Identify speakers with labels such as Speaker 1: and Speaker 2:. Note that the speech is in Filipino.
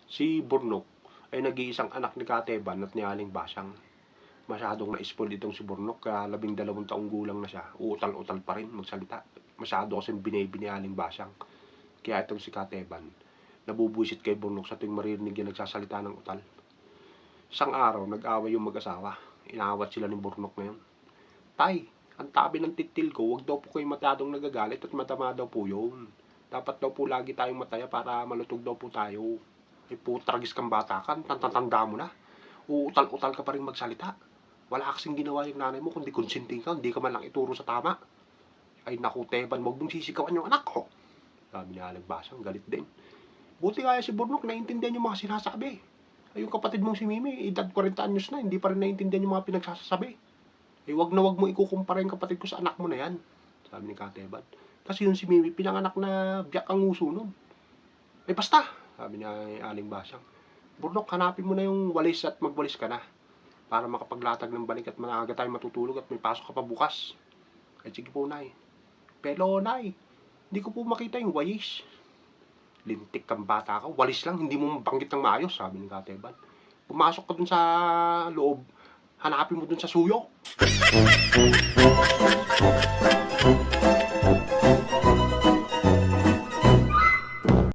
Speaker 1: Si Burnok ay nag-iisang anak ni Kateban at ni Aling Basang. Masyadong na-spoil itong si Burnok kaya 12 taong gulang na siya. Uutal-utal pa rin magsalita. Masyado kasing binebe ni Aling Basang. Kaya itong si Kateban, nabubuisit kay Burnok sa tuwing maririnig niya nagsasalita ng utal. Isang araw, nag-away yung mag-asawa. Inawat sila ni Burnok ngayon. Tay, ang tabi ng titil ko, wag daw po kayo masyadong nagagalit at matama daw po yun. Dapat daw po lagi tayong mataya para malutog daw po tayo. Eh po, tragis kang bata ka, tanda mo na. Uutal-utal ka pa rin magsalita. Wala kasing ginawa yung nanay mo, kundi konsinting ka, hindi ka man lang ituro sa tama. Ay naku, Teban, wag mong sisigawan yung anak ko. Sabi ni Aling Basang, galit din. Buti kaya si Burnok, naiintindihan yung mga sinasabi. Ay yung kapatid mong si Mimi, edad 40 anyos na, hindi pa rin naiintindihan yung mga pinagsasabi. Eh wag na wag mo ikukumpara yung kapatid ko sa anak mo na yan. Sabi ni Kateban. Kasi yung si Mimi, pinanganak na biyak ang uso nun. Eh basta, sabi ni Aling Basang. Burnok, hanapin mo na yung walis at magwalis ka na. Para makapaglatag ng balik at maaga tayo matutulog at may pasok ka pa bukas. Ay sige po, Nay. Pero, Nay, hindi ko po makita yung walis. Lintik kang bata ka, walis lang, hindi mo mabanggit ng maayos, sabi ni Kateban. Pumasok ka dun sa loob, hanapin mo dun sa suyo.